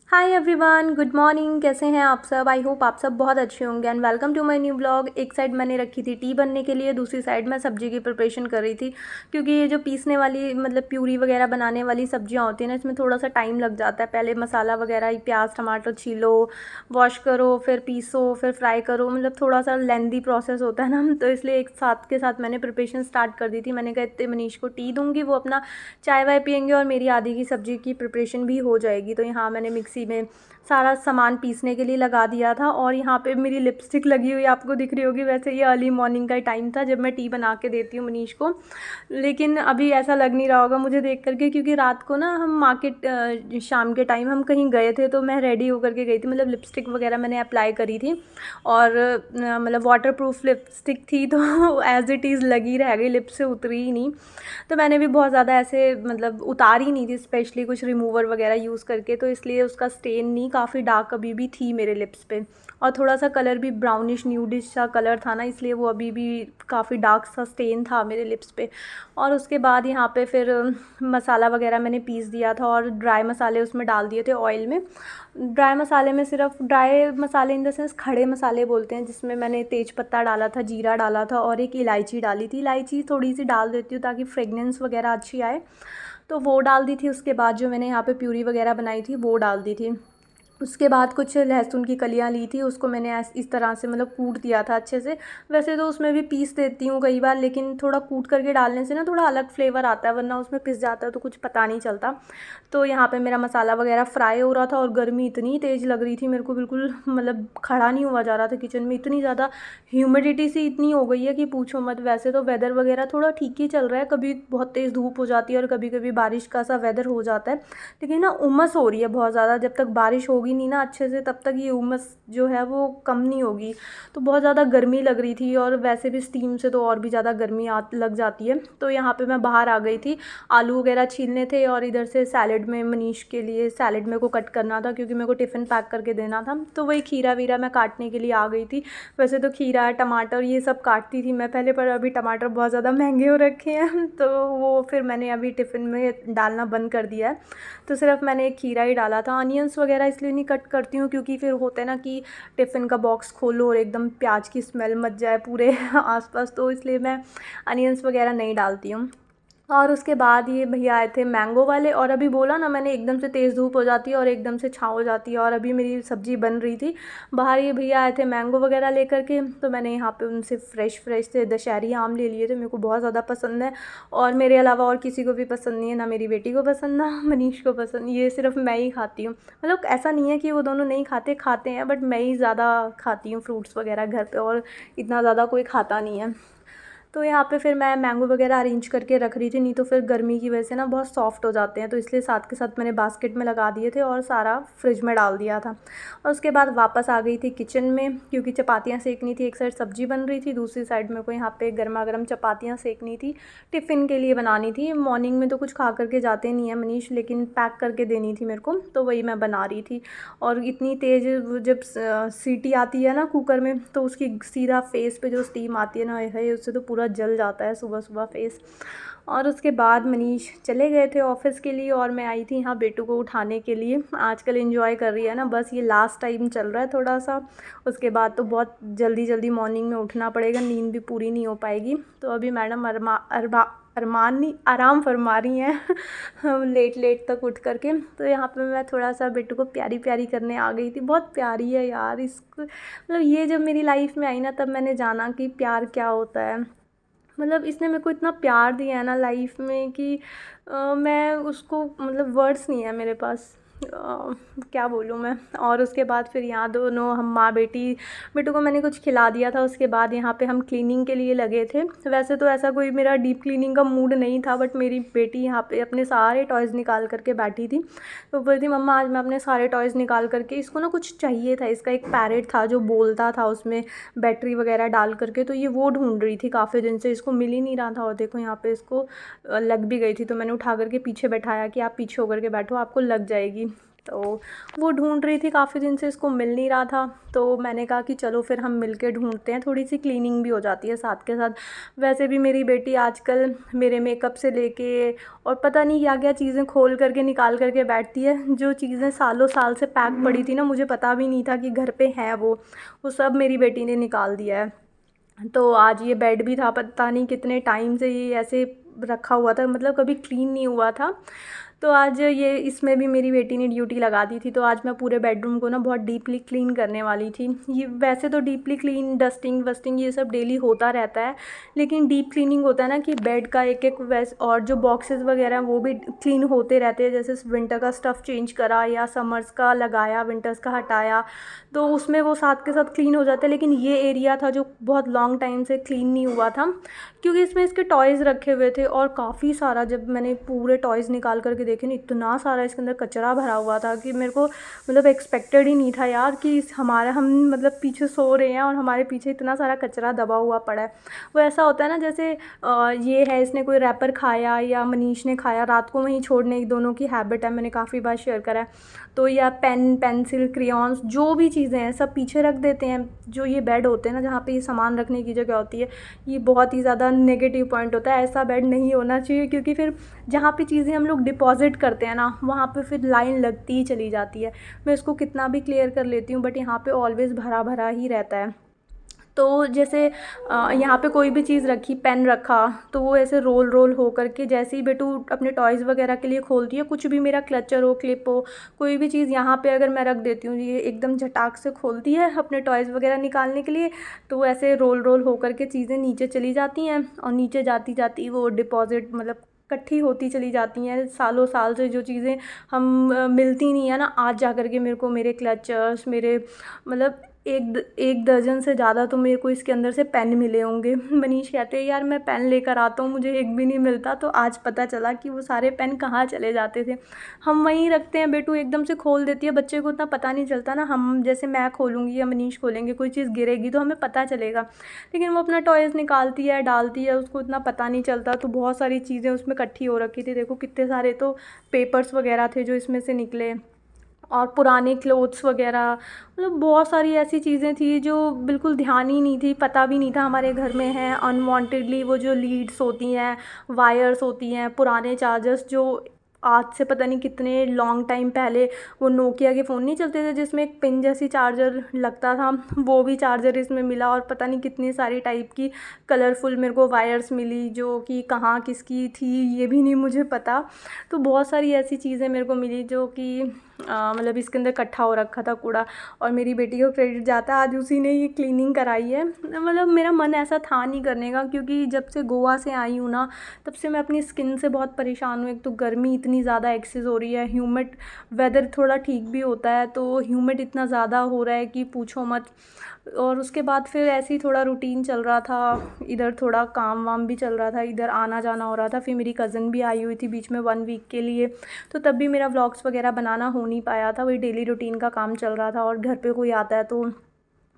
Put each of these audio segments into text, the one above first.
Hi everyone, good morning. कैसे हैं आप सब? आई होप आप सब बहुत अच्छे होंगे and welcome to my new blog. एक साइड मैंने रखी थी टी बनने के लिए, दूसरी साइड मैं सब्जी की प्रिपरेशन कर रही थी, क्योंकि ये जो पीसने वाली मतलब प्यूरी वगैरह बनाने वाली सब्जियां होती हैं ना, इसमें थोड़ा सा टाइम लग जाता है। पहले मसाला वगैरह प्याज टमाटर छीलो, वॉश करो, फिर पीसो, फिर फ्राई करो, मतलब थोड़ा सा लेंदी प्रोसेस होता है ना। तो इसलिए एक साथ के साथ मैंने प्रिपरेशन स्टार्ट कर दी थी। मैंने कहा इतने मनीष को टी दूँगी, वो अपना चाय वाय पियेंगे और मेरी आधी की सब्ज़ी की प्रिपरेशन भी हो जाएगी। तो यहाँ मैंने मिक्सी में सारा सामान पीसने के लिए लगा दिया था और यहाँ पे मेरी लिपस्टिक लगी हुई आपको दिख रही होगी। वैसे ये अर्ली मॉर्निंग का टाइम था जब मैं टी बना के देती हूँ मनीष को, लेकिन अभी ऐसा लग नहीं रहा होगा मुझे देख करके, क्योंकि रात को ना हम मार्केट शाम के टाइम हम कहीं गए थे, तो मैं रेडी होकर के गई थी, मतलब लिपस्टिक वगैरह मैंने अप्लाई करी थी और मतलब वाटर प्रूफ लिपस्टिक थी, तो एज़ इट इज़ लगी रह गई, लिप से उतरी ही नहीं। तो मैंने भी बहुत ज़्यादा ऐसे मतलब उतारी नहीं थी, स्पेशली कुछ रिमूवर वगैरह यूज़ करके, तो इसलिए उसका स्टेन नहीं, काफ़ी डार्क अभी भी थी मेरे लिप्स पे, और थोड़ा सा कलर भी ब्राउनिश न्यूडिश सा कलर था ना, इसलिए वो अभी भी काफ़ी डार्क सा स्टेन था मेरे लिप्स पे। और उसके बाद यहाँ पे फिर मसाला वगैरह मैंने पीस दिया था और ड्राई मसाले उसमें डाल दिए थे ऑयल में। ड्राई मसाले में सिर्फ ड्राई मसाले इन द सेंस खड़े मसाले बोलते हैं, जिसमें मैंने तेज पत्ता डाला था, जीरा डाला था और एक इलायची डाली थी। इलायची थोड़ी सी डाल देती हूँ ताकि फ्रेगनेंस वगैरह अच्छी आए, तो वो डाल दी थी। उसके बाद जो मैंने यहाँ पे प्यूरी वगैरह बनाई थी वो डाल दी थी। उसके बाद कुछ लहसुन की कलियाँ ली थी, उसको मैंने इस तरह से मतलब कूट दिया था अच्छे से। वैसे तो उसमें भी पीस देती हूँ कई बार, लेकिन थोड़ा कूट करके डालने से ना थोड़ा अलग फ्लेवर आता है, वरना उसमें पिस जाता है तो कुछ पता नहीं चलता। तो यहाँ पे मेरा मसाला वगैरह फ्राई हो रहा था और गर्मी इतनी तेज़ लग रही थी मेरे को, बिल्कुल मतलब खड़ा नहीं हुआ जा रहा था किचन में। इतनी ज़्यादा ह्यूमिडिटी सी इतनी हो गई है कि पूछो मत। वैसे तो वेदर वगैरह थोड़ा ठीक ही चल रहा है, कभी बहुत तेज़ धूप हो जाती है और कभी कभी बारिश का सा वेदर हो जाता है, लेकिन ना उमस हो रही है बहुत ज़्यादा। जब तक बारिश होगी नहीं ना अच्छे से, तब तक ये उमस जो है वो कम नहीं होगी। तो बहुत ज़्यादा गर्मी लग रही थी, और वैसे भी स्टीम से तो और भी ज़्यादा गर्मी लग जाती है। तो यहाँ पे मैं बाहर आ गई थी, आलू वगैरह छीलने थे, और इधर से सैलेड में मनीष के लिए सैलेड मेरे को कट करना था, क्योंकि मेरे को टिफ़िन पैक करके देना था। तो वही खीरा वीरा मैं काटने के लिए आ गई थी। वैसे तो खीरा टमाटर ये सब काटती थी मैं पहले, पर अभी टमाटर बहुत ज़्यादा महंगे हो रखे हैं, तो वो फिर मैंने अभी टिफ़िन में डालना बंद कर दिया है। तो सिर्फ मैंने एक खीरा ही डाला था। अनियंस वगैरह इसलिए नहीं कट करती हूँ क्योंकि फिर होता है ना कि टिफ़िन का बॉक्स खोलो और एकदम प्याज की स्मेल मच जाए पूरे आसपास, तो इसलिए मैं अनियंस वगैरह नहीं डालती हूँ। और उसके बाद ये भैया आए थे मैंगो वाले, और अभी बोला ना मैंने, एकदम से तेज़ धूप हो जाती है और एकदम से छाँव हो जाती है, और अभी मेरी सब्ज़ी बन रही थी बाहर, ये भैया आए थे मैंगो वगैरह लेकर के। तो मैंने यहाँ पे उनसे फ्रेश फ्रेश से दशहरी आम ले लिए थे, मेरे को बहुत ज़्यादा पसंद है, और मेरे अलावा और किसी को भी पसंद नहीं है, ना मेरी बेटी को पसंद ना मनीष को पसंद, ये सिर्फ मैं ही खाती हूँ। मतलब ऐसा नहीं है कि वो दोनों नहीं खाते, खाते हैं, बट मैं ही ज़्यादा खाती हूँ फ्रूट्स वगैरह घर पे, और इतना ज़्यादा कोई खाता नहीं है। तो यहाँ पे फिर मैं मैंगो वगैरह अरेंज करके रख रही थी, नहीं तो फिर गर्मी की वजह से ना बहुत सॉफ्ट हो जाते हैं, तो इसलिए साथ के साथ मैंने बास्केट में लगा दिए थे और सारा फ्रिज में डाल दिया था। और उसके बाद वापस आ गई थी किचन में, क्योंकि चपातियाँ सेकनी थी। एक साइड सब्जी बन रही थी, दूसरी साइड मेरे को यहाँ पे गर्मा गर्म चपातियाँ सेकनी थी, टिफ़िन के लिए बनानी थी। मॉर्निंग में तो कुछ खा करके जाते नहीं है मनीष, लेकिन पैक करके देनी थी मेरे को, तो वही मैं बना रही थी। और इतनी तेज़ जब सीटी आती है ना कुकर में, तो उसकी सीधा फेस पे जो स्टीम आती है ना, है उससे तो पूरा जल जाता है सुबह सुबह फेस। और उसके बाद मनीष चले गए थे ऑफ़िस के लिए, और मैं आई थी यहाँ बेटू को उठाने के लिए। आजकल एंजॉय कर रही है ना, बस ये लास्ट टाइम चल रहा है थोड़ा सा, उसके बाद तो बहुत जल्दी जल्दी मॉर्निंग में उठना पड़ेगा, नींद भी पूरी नहीं हो पाएगी। तो अभी मैडम अरमान नहीं आराम फरमा रही हैं लेट लेट तक उठ करके। तो यहाँ पे मैं थोड़ा सा बेटू को प्यारी प्यारी करने आ गई थी। बहुत प्यारी है यार, इसको मतलब ये जब मेरी लाइफ में आई ना, तब मैंने जाना कि प्यार क्या होता है। मतलब इसने मेरे को इतना प्यार दिया है ना लाइफ में कि मैं उसको मतलब वर्ड्स नहीं है मेरे पास, क्या बोलूँ मैं। और उसके बाद फिर यहाँ दोनों हम माँ बेटी, बेटू को मैंने कुछ खिला दिया था। उसके बाद यहाँ पे हम क्लीनिंग के लिए लगे थे। वैसे तो ऐसा कोई मेरा डीप क्लीनिंग का मूड नहीं था, बट मेरी बेटी यहाँ पे अपने सारे टॉयज़ निकाल करके बैठी थी, तो बोलती मम्मा आज मैं अपने सारे टॉयज़ निकाल करके, इसको ना कुछ चाहिए था, इसका एक पैरेट था जो बोलता था उसमें बैटरी वगैरह डाल करके, तो ये वो ढूंढ रही थी काफ़ी दिन से, इसको मिल ही नहीं रहा था। और देखो यहाँ पे इसको लग भी गई थी, तो मैंने उठा करके पीछे बैठाया कि आप पीछे होकर के बैठो, आपको लग जाएगी। तो वो ढूंढ रही थी काफ़ी दिन से, इसको मिल नहीं रहा था। तो मैंने कहा कि चलो फिर हम मिल के ढूंढते हैं, थोड़ी सी क्लीनिंग भी हो जाती है साथ के साथ। वैसे भी मेरी बेटी आजकल मेरे मेकअप से लेके और पता नहीं क्या क्या चीज़ें खोल करके निकाल करके बैठती है। जो चीज़ें सालों साल से पैक पड़ी थी ना, मुझे पता भी नहीं था कि घर पे हैं वो सब मेरी बेटी ने निकाल दिया है। तो आज ये बेड भी था, पता नहीं कितने टाइम से ये ऐसे रखा हुआ था, मतलब कभी क्लीन नहीं हुआ था। तो आज ये इसमें भी मेरी बेटी ने ड्यूटी लगा दी थी। तो आज मैं पूरे बेडरूम को ना बहुत डीपली क्लीन करने वाली थी। ये वैसे तो डीपली क्लीन, डस्टिंग वस्टिंग ये सब डेली होता रहता है, लेकिन डीप क्लीनिंग होता है ना कि बेड का एक एक वैस और जो बॉक्सेस वगैरह हैं वो भी क्लीन होते रहते हैं। जैसे विंटर का स्टफ़ चेंज करा या समर्स का लगाया, विंटर्स का हटाया, तो उसमें वो साथ के साथ क्लीन हो जाता है। लेकिन ये एरिया था जो बहुत लॉन्ग टाइम से क्लीन नहीं हुआ था, क्योंकि इसमें इसके टॉयज़ रखे हुए थे और काफ़ी सारा, जब मैंने पूरे टॉयज़ निकाल करके देखे ना, इतना सारा इसके अंदर कचरा भरा हुआ था कि मेरे को मतलब एक्सपेक्टेड ही नहीं था यार कि हमारा हम मतलब पीछे सो रहे हैं और हमारे पीछे इतना सारा कचरा दबा हुआ पड़ा है। वो ऐसा होता है ना जैसे ये है, इसने कोई रैपर खाया या मनीष ने खाया, रात को वहीं छोड़ने की दोनों की हैबिट है, मैंने काफ़ी बार शेयर करा है। तो या पेन पेंसिल क्रेयॉन्स जो भी चीज़ें हैं सब पीछे रख देते हैं। जो ये बेड होते हैं ना जहाँ पे ये सामान रखने की जगह होती है, ये बहुत ही ज़्यादा नेगेटिव पॉइंट होता है। ऐसा बेड नहीं होना चाहिए, क्योंकि फिर जहाँ पे चीज़ें हम लोग डिपॉज़िट करते हैं ना, वहाँ पे फिर लाइन लगती ही चली जाती है। मैं इसको कितना भी क्लियर कर लेती हूँ, बट यहाँ पे ऑलवेज़ भरा भरा ही रहता है। तो जैसे यहाँ पे कोई भी चीज़ रखी, पेन रखा, तो वो ऐसे रोल रोल हो करके, जैसे ही बेटू अपने टॉयज़ वगैरह के लिए खोलती है, कुछ भी मेरा क्लचर हो, क्लिप हो, कोई भी चीज़ यहाँ पे अगर मैं रख देती हूँ, ये एकदम झटाक से खोलती है अपने टॉयज़ वगैरह निकालने के लिए। तो ऐसे रोल रोल हो करके चीज़ें नीचे चली जाती हैं और नीचे जाती जाती वो डिपॉज़िट मतलब इकट्ठी होती चली जाती हैं। सालों साल से जो चीज़ें हम मिलती नहीं है ना, आज जा कर के मेरे को मेरे क्लचर्स, मेरे मतलब एक दर्जन से ज़्यादा तो मेरे को इसके अंदर से पेन मिले होंगे। मनीष कहते हैं यार मैं पेन लेकर आता हूँ, मुझे एक भी नहीं मिलता। तो आज पता चला कि वो सारे पेन कहाँ चले जाते थे। हम वहीं रखते हैं, बेटू एकदम से खोल देती है, बच्चे को उतना पता नहीं चलता ना। हम जैसे मैं खोलूँगी या मनीष खोलेंगे, कोई चीज़ गिरेगी तो हमें पता चलेगा, लेकिन वो अपना टॉयज़ निकालती है, डालती है, उसको इतना पता नहीं चलता। तो बहुत सारी चीज़ें उसमें इकट्ठी हो रखी थी, देखो कितने सारे तो पेपर्स वगैरह थे जो इसमें से निकले, और पुराने क्लोथ्स वगैरह, मतलब बहुत सारी ऐसी चीज़ें थी जो बिल्कुल ध्यान ही नहीं थी, पता भी नहीं था हमारे घर में हैं। अनवांटेडली वो जो लीड्स होती हैं, वायर्स होती हैं, पुराने चार्जर्स जो आज से पता नहीं कितने लॉन्ग टाइम पहले वो नोकिया के फ़ोन नहीं चलते थे जिसमें एक पिन जैसी चार्जर लगता था, वो भी चार्जर इसमें मिला। और पता नहीं कितनी सारी टाइप की कलरफुल मेरे को वायर्स मिली, जो कि कहाँ किसकी थी ये भी नहीं मुझे पता। तो बहुत सारी ऐसी चीज़ें मेरे को मिली जो कि मतलब इसके अंदर इकट्ठा हो रखा था कूड़ा, और मेरी बेटी को क्रेडिट जाता है, आज उसी ने ये क्लीनिंग कराई है। मतलब मेरा मन ऐसा था नहीं करने का, क्योंकि जब से गोवा से आई हूँ ना, तब से मैं अपनी स्किन से बहुत परेशान हूँ। एक तो गर्मी इतनी ज़्यादा एक्सेस हो रही है, ह्यूमिड वेदर थोड़ा ठीक भी होता है, तो ह्यूमिड इतना ज़्यादा हो रहा है कि पूछो मत। और उसके बाद फिर ऐसे ही थोड़ा रूटीन चल रहा था, इधर थोड़ा काम वाम भी चल रहा था, इधर आना जाना हो रहा था। फिर मेरी कज़न भी आई हुई थी बीच में 1 वीक के लिए, तो तब भी मेरा व्लॉग्स वगैरह बनाना हो नहीं पाया था, वही डेली रूटीन का काम चल रहा था। और घर पे कोई आता है तो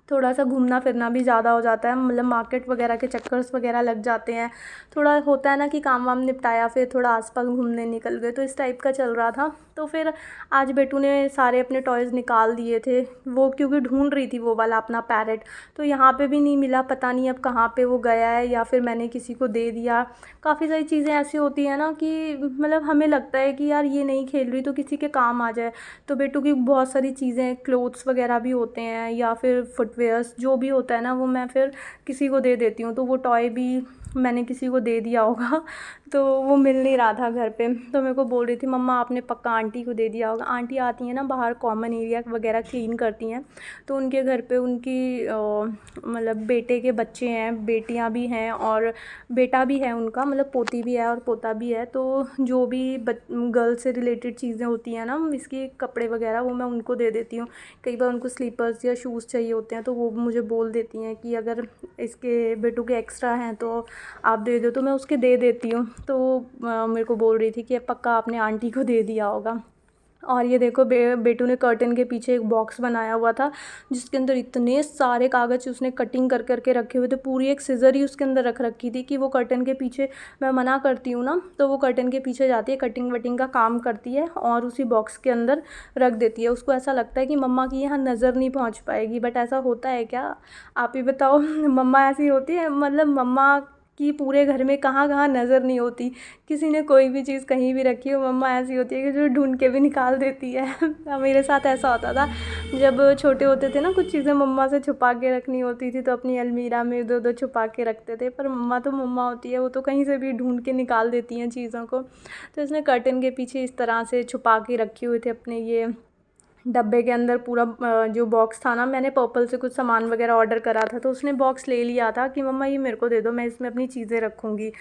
थोड़ा सा घूमना फिरना भी ज़्यादा हो जाता है, मतलब मार्केट वगैरह के चक्कर्स वगैरह लग जाते हैं। थोड़ा होता है ना कि काम वाम निपटाया, फिर थोड़ा आसपास घूमने निकल गए, तो इस टाइप का चल रहा था। तो फिर आज बेटू ने सारे अपने टॉयज़ निकाल दिए थे, वो क्योंकि ढूंढ रही थी वो वाला अपना पैरेट, तो यहाँ पे भी नहीं मिला, पता नहीं अब कहाँ पे वो गया है या फिर मैंने किसी को दे दिया। काफ़ी सारी चीज़ें ऐसी होती हैं ना कि मतलब हमें लगता है कि यार ये नहीं खेल रही तो किसी के काम आ जाए। तो बेटू की बहुत सारी चीज़ें, क्लोथ्स वगैरह भी होते हैं या फिर फुटवेयर्स जो भी होता है ना, वो मैं फिर किसी को दे देती हूँ। तो वो टॉय भी मैंने किसी को दे दिया होगा, तो वो मिल नहीं रहा था घर पे। तो मेरे को बोल रही थी मम्मा आपने पक्का आंटी को दे दिया होगा। आंटी आती हैं ना बाहर, कॉमन एरिया वगैरह क्लीन करती हैं, तो उनके घर पे उनकी मतलब बेटे के बच्चे हैं, बेटियां भी हैं और बेटा भी है उनका, मतलब पोती भी है और पोता भी है। तो जो भी गर्ल से रिलेटेड चीज़ें होती हैं ना, इसके कपड़े वगैरह, वो मैं उनको दे देती हूँ। कई बार उनको स्लीपर्स या शूज़ चाहिए होते हैं, तो वो मुझे बोल देती हैं कि अगर इसके बेटू के एक्स्ट्रा हैं तो आप दे दो, तो मैं उसके दे देती हूँ। तो मेरे को बोल रही थी कि पक्का आपने आंटी को दे दिया होगा। और ये देखो बेटू ने कर्टन के पीछे एक बॉक्स बनाया हुआ था जिसके अंदर इतने सारे कागज़ उसने कटिंग कर करके रखे हुए थे। पूरी एक सिज़र ही उसके अंदर रख रखी थी कि वो कर्टन के पीछे, मैं मना करती हूँ ना तो वो कर्टन के पीछे जाती है, कटिंग वटिंग का काम करती है और उसी बॉक्स के अंदर रख देती है। उसको ऐसा लगता है कि मम्मा की यहाँ नज़र नहीं पहुँच पाएगी, बट ऐसा होता है क्या? आप ही बताओ। मम्मा ऐसी होती है, मतलब मम्मा कि पूरे घर में कहाँ कहाँ नज़र नहीं होती। किसी ने कोई भी चीज़ कहीं भी रखी हो, मम्मा ऐसी होती है कि जो ढूंढ के भी निकाल देती है। मेरे साथ ऐसा होता था जब छोटे होते थे ना, कुछ चीज़ें मम्मा से छुपा के रखनी होती थी तो अपनी अलमीरा में इधर उधर छुपा के रखते थे। पर मम्मा तो मम्मा होती है, वो तो कहीं से भी ढूंढ के निकाल देती हैं चीज़ों को। तो इसने कर्टन के पीछे इस तरह से छुपा के रखे हुए थे अपने ये डब्बे के अंदर पूरा जो बॉक्स था ना, मैंने पर्पल से कुछ सामान वगैरह ऑर्डर करा था तो उसने बॉक्स ले लिया था कि मम्मा ये मेरे को दे दो, मैं इसमें अपनी चीज़ें रखूँगी।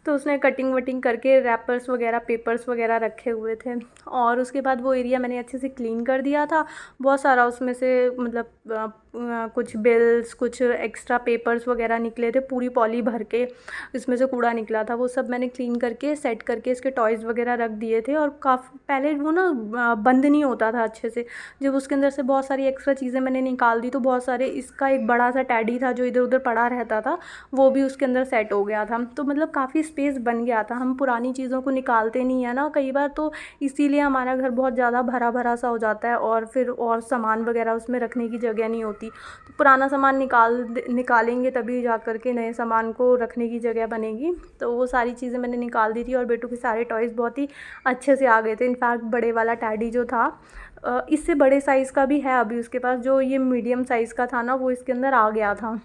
तो उसने कटिंग वटिंग करके रैपर्स वगैरह पेपर्स वगैरह रखे हुए थे। और उसके बाद वो एरिया मैंने अच्छे से क्लीन कर दिया था। बहुत सारा उसमें से मतलब कुछ बिल्स, कुछ एक्स्ट्रा पेपर्स वगैरह निकले थे, पूरी पॉली भर के इसमें से कूड़ा निकला था। वो सब मैंने क्लीन करके सेट करके इसके टॉयज़ वगैरह रख दिए थे। और काफ़ी पहले वो ना बंद नहीं होता था अच्छे से। जब उसके अंदर से बहुत सारी एक्स्ट्रा चीज़ें मैंने निकाल दी तो बहुत सारे, इसका एक बड़ा सा टैडी था जो इधर उधर पड़ा रहता था, वो भी उसके अंदर सेट हो गया था। तो मतलब काफ़ी स्पेस बन गया था। हम पुरानी चीज़ों को निकालते नहीं है ना कई बार, तो इसीलिए हमारा घर बहुत ज़्यादा भरा भरा सा हो जाता है और फिर और सामान वगैरह उसमें रखने की जगह नहीं होती। तो पुराना सामान निकालेंगे तभी जा कर के नए सामान को रखने की जगह बनेगी। तो वो सारी चीज़ें मैंने निकाल दी थी और बेटू के सारे टॉयज़ बहुत ही अच्छे से आ गए थे। इनफैक्ट बड़े वाला टैडी जो था, इससे बड़े साइज़ का भी है अभी उसके पास, जो ये मीडियम साइज़ का था ना वो इसके अंदर आ गया था।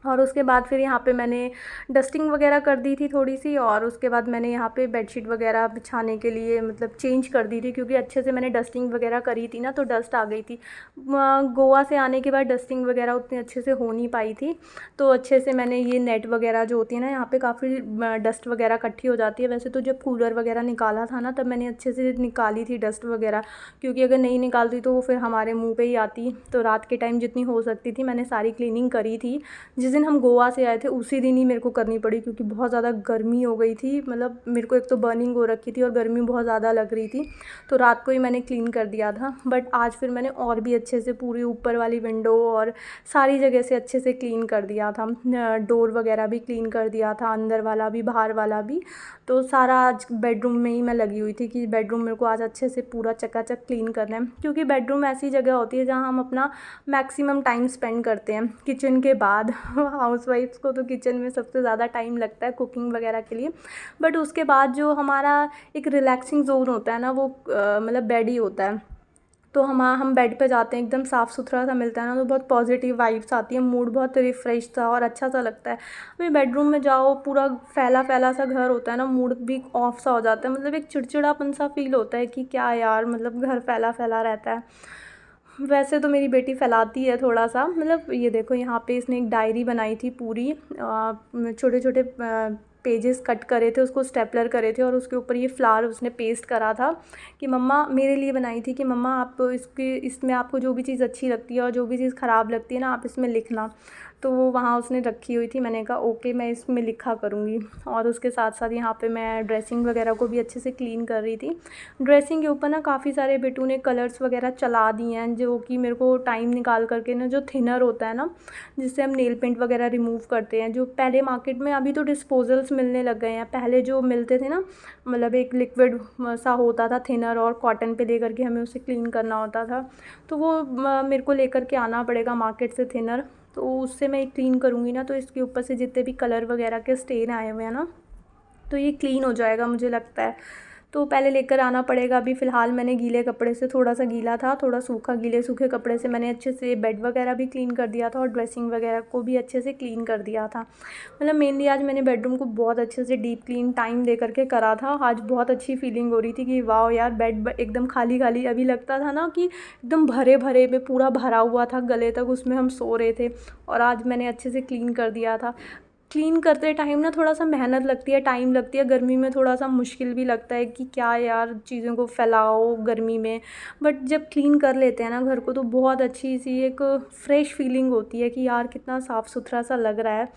और उसके बाद फिर यहाँ पे मैंने डस्टिंग वगैरह कर दी थी थोड़ी सी। और उसके बाद मैंने यहाँ पे बेडशीट वगैरह बिछाने के लिए मतलब चेंज कर दी थी, क्योंकि अच्छे से मैंने डस्टिंग वगैरह करी थी ना तो डस्ट आ गई थी। गोवा से आने के बाद डस्टिंग वगैरह उतनी अच्छे से हो नहीं पाई थी। तो अच्छे से मैंने ये नेट वगैरह जो होती है ना, यहाँ पे काफ़ी डस्ट वगैरह इकट्ठी हो जाती है। वैसे तो जब कूलर वगैरह निकाला था ना तब मैंने अच्छे से निकाली थी डस्ट वगैरह, क्योंकि अगर नहीं निकालती तो वो फिर हमारे मुँह पे ही आती। तो रात के टाइम जितनी हो सकती थी मैंने सारी क्लीनिंग करी थी। जिस दिन हम गोवा से आए थे उसी दिन ही मेरे को करनी पड़ी, क्योंकि बहुत ज़्यादा गर्मी हो गई थी। मतलब मेरे को एक तो बर्निंग हो रखी थी और गर्मी बहुत ज़्यादा लग रही थी। तो रात को ही मैंने क्लीन कर दिया था। बट आज फिर मैंने और भी अच्छे से पूरी ऊपर वाली विंडो और सारी जगह से अच्छे से क्लीन कर दिया था। डोर वगैरह भी क्लीन कर दिया था, अंदर वाला भी बाहर वाला भी। तो सारा आज बेडरूम में ही मैं लगी हुई थी कि बेडरूम मेरे को आज अच्छे से पूरा चकाचक क्लीन करना है, क्योंकि बेडरूम ऐसी जगह होती है जहाँ हम अपना मैक्सिमम टाइम स्पेंड करते हैं किचन के बाद। हाउसवाइफ्स को तो किचन में सबसे ज़्यादा टाइम लगता है कुकिंग वगैरह के लिए, बट उसके बाद जो हमारा एक रिलैक्सिंग जोन होता है ना वो मतलब बेड ही होता है। तो हम बेड पे जाते हैं, एकदम साफ़ सुथरा सा मिलता है ना, तो बहुत पॉजिटिव वाइब्स आती है, मूड बहुत रिफ़्रेश सा और अच्छा सा लगता है। अभी बेडरूम में जाओ पूरा फैला फैला सा घर होता है ना, मूड भी ऑफ सा हो जाता है। मतलब एक चिड़चिड़ापन सा फील होता है कि क्या यार, मतलब घर फैला फैला रहता है। वैसे तो मेरी बेटी फैलाती है थोड़ा सा। मतलब ये देखो यहाँ पे इसने एक डायरी बनाई थी पूरी, छोटे छोटे पेजेस कट करे थे, उसको स्टेपलर करे थे और उसके ऊपर ये फ्लावर उसने पेस्ट करा था कि मम्मा मेरे लिए बनाई थी कि मम्मा आप इसमें आपको जो भी चीज़ अच्छी लगती है और जो भी चीज़ ख़राब लगती है ना आप इसमें लिखना। तो वो वहाँ उसने रखी हुई थी, मैंने कहा ओके मैं इसमें लिखा करूँगी। और उसके साथ साथ यहाँ पे मैं ड्रेसिंग वगैरह को भी अच्छे से क्लीन कर रही थी। ड्रेसिंग के ऊपर ना काफ़ी सारे बेटू ने कलर्स वगैरह चला दिए हैं, जो कि मेरे को टाइम निकाल करके ना, जो थिनर होता है ना जिससे हम नेल पेंट वगैरह रिमूव करते हैं, जो पहले मार्केट में, अभी तो डिस्पोजल्स मिलने लग गए हैं, पहले जो मिलते थे ना मतलब एक लिक्विड सा होता था थिनर, और कॉटन पे ले करके हमें उसे क्लीन करना होता था। तो वो मेरे को लेकर के आना पड़ेगा मार्केट से थिनर, तो उससे मैं क्लीन करूँगी ना तो इसके ऊपर से जितने भी कलर वगैरह के स्टेन आए हुए हैं ना तो ये क्लीन हो जाएगा मुझे लगता है। तो पहले लेकर आना पड़ेगा। अभी फ़िलहाल मैंने गीले कपड़े से, थोड़ा सा गीला था थोड़ा सूखा, गीले सूखे कपड़े से मैंने अच्छे से बेड वगैरह भी क्लीन कर दिया था और ड्रेसिंग वगैरह को भी अच्छे से क्लीन कर दिया था। मतलब मेनली आज मैंने बेडरूम को बहुत अच्छे से डीप क्लीन टाइम दे करके करा था। आज बहुत अच्छी फीलिंग हो रही थी कि वाह यार, बेड एकदम खाली खाली, अभी लगता था ना कि एकदम भरे भरे में पूरा भरा हुआ था गले तक, उसमें हम सो रहे थे। और आज मैंने अच्छे से क्लीन कर दिया था। क्लीन करते टाइम ना थोड़ा सा मेहनत लगती है, टाइम लगती है, गर्मी में थोड़ा सा मुश्किल भी लगता है कि क्या यार चीज़ों को फैलाओ गर्मी में। बट जब क्लीन कर लेते हैं ना घर को तो बहुत अच्छी सी एक फ़्रेश फीलिंग होती है कि यार कितना साफ़ सुथरा सा लग रहा है।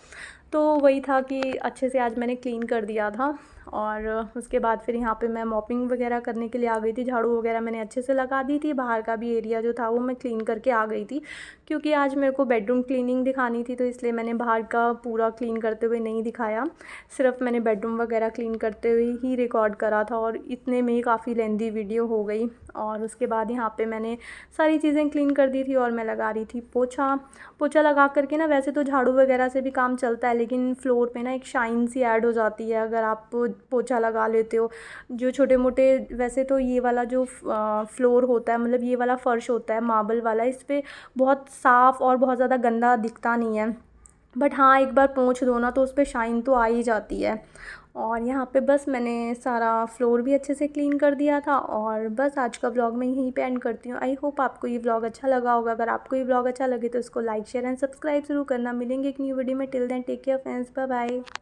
तो वही था कि अच्छे से आज मैंने क्लीन कर दिया था। और उसके बाद फिर यहाँ पे मैं मॉपिंग वगैरह करने के लिए आ गई थी। झाड़ू वगैरह मैंने अच्छे से लगा दी थी, बाहर का भी एरिया जो था वो मैं क्लीन करके आ गई थी, क्योंकि आज मेरे को बेडरूम क्लीनिंग दिखानी थी, तो इसलिए मैंने बाहर का पूरा क्लीन करते हुए नहीं दिखाया। सिर्फ मैंने बेडरूम वगैरह क्लीन करते हुए ही रिकॉर्ड करा था, और इतने में ही काफ़ी लेंदी वीडियो हो गई। और उसके बाद यहाँ पे मैंने सारी चीज़ें क्लीन कर दी थी और मैं लगा रही थी पोछा लगा करके ना, वैसे तो झाड़ू वगैरह से भी काम चलता है, लेकिन फ्लोर पे ना एक शाइन सी ऐड हो जाती है अगर आप पोछा लगा लेते हो। जो छोटे मोटे, वैसे तो ये वाला जो फ्लोर होता है, मतलब ये वाला फ़र्श होता है मार्बल वाला, इस पर बहुत साफ़ और बहुत ज़्यादा गंदा दिखता नहीं है, बट हाँ एक बार पोंछ दो ना तो उस पर शाइन तो आ ही जाती है। और यहाँ पे बस मैंने सारा फ्लोर भी अच्छे से क्लीन कर दिया था, और बस आज का व्लॉग मैं यहीं पे एंड करती हूँ। आई होप आपको ये व्लॉग अच्छा लगा होगा। अगर आपको ये व्लॉग अच्छा लगे तो इसको लाइक शेयर एंड सब्सक्राइब ज़रूर करना। मिलेंगे एक न्यू वीडियो में। Till then take care friends, bye bye.